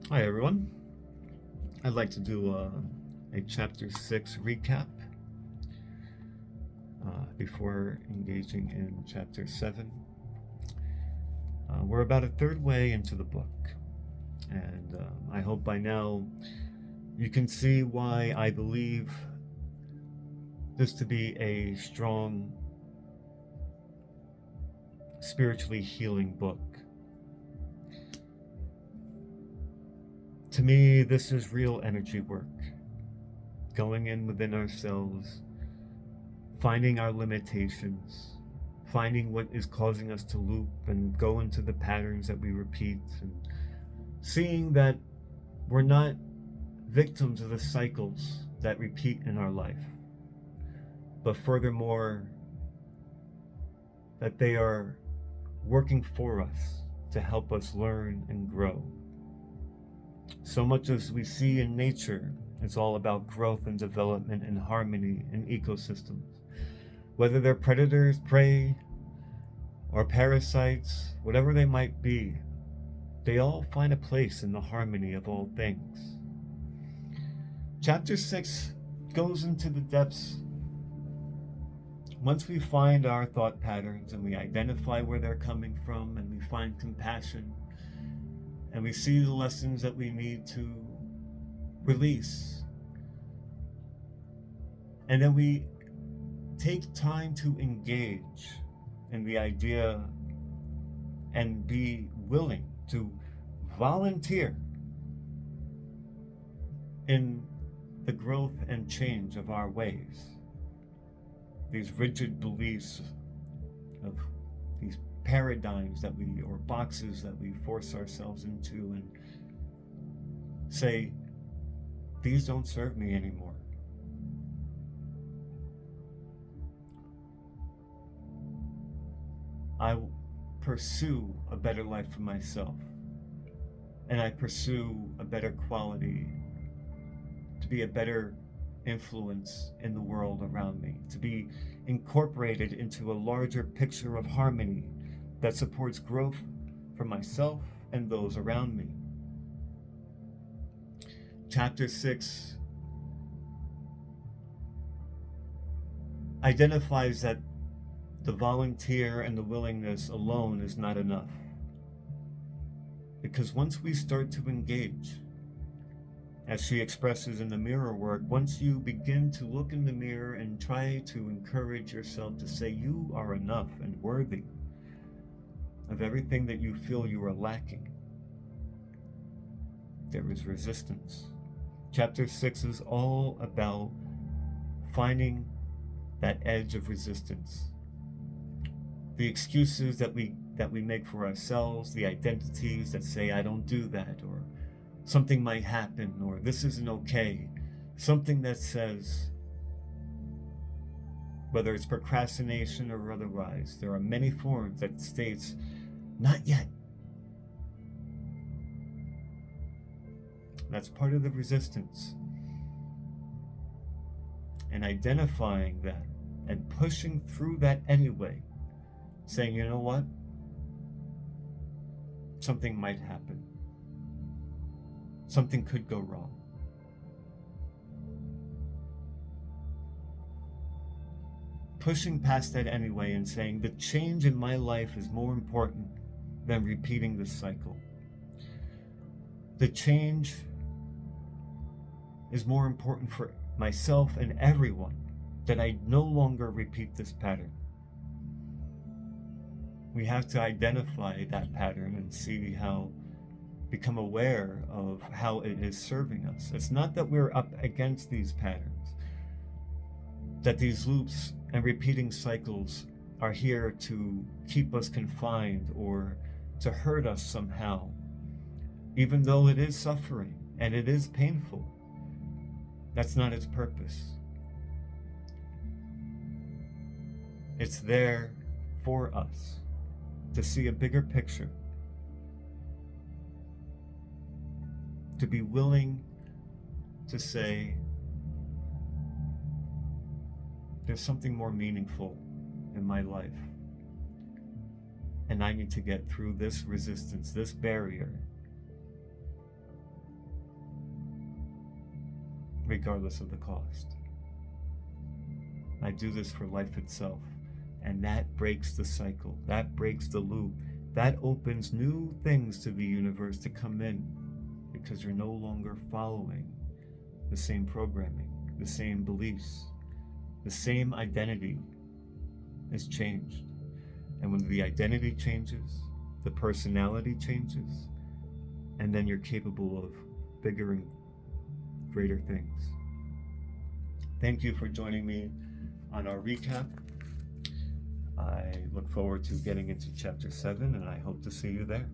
Hi, everyone. I'd like to do a chapter 6 recap before engaging in chapter 7. We're about a third way into the book, and I hope by now you can see why I believe this to be a strong, spiritually healing book. To me, this is real energy work, going in within ourselves, finding our limitations, finding what is causing us to loop and go into the patterns that we repeat, and seeing that we're not victims of the cycles that repeat in our life, but furthermore, that they are working for us to help us learn and grow. So much as we see in nature, it's all about growth and development and harmony in ecosystems. Whether they're predators, prey, or parasites, whatever they might be, they all find a place in the harmony of all things. Chapter 6 goes into the depths. Once we find our thought patterns and we identify where they're coming from and we find compassion and we see the lessons that we need to release, and then we take time to engage in the idea and be willing to volunteer in the growth and change of our ways. These rigid beliefs of these paradigms that we, or boxes that we force ourselves into, and say, these don't serve me anymore. I pursue a better life for myself, and I pursue a better quality, to be a better influence in the world around me, to be incorporated into a larger picture of harmony that supports growth for myself and those around me. Chapter 6 identifies that the volunteer and the willingness alone is not enough. Because once we start to engage, as she expresses in the mirror work, once you begin to look in the mirror and try to encourage yourself to say you are enough and worthy of everything that you feel you are lacking, there is resistance. Chapter 6 is all about finding that edge of resistance. The excuses that we make for ourselves, the identities that say I don't do that, or something might happen, or this isn't okay. Something that says, whether it's procrastination or otherwise, there are many forms that states, not yet. That's part of the resistance. And identifying that and pushing through that anyway, saying, you know what? Something might happen. Something could go wrong. Pushing past that anyway and saying the change in my life is more important than repeating this cycle. The change is more important for myself and everyone, that I no longer repeat this pattern. We have to identify that pattern and see how, become aware of how it is serving us. It's not that we're up against these patterns, that these loops and repeating cycles are here to keep us confined or to hurt us somehow, even though it is suffering and it is painful. That's not its purpose. It's there for us to see a bigger picture, to be willing to say, there's something more meaningful in my life, and I need to get through this resistance, this barrier, regardless of the cost. I do this for life itself, and that breaks the cycle, that breaks the loop, that opens new things to the universe to come in, because you're no longer following the same programming, the same beliefs, the same identity is changed. And when the identity changes, the personality changes, and then you're capable of bigger and greater things. Thank you for joining me on our recap. I look forward to getting into chapter 7, and I hope to see you there.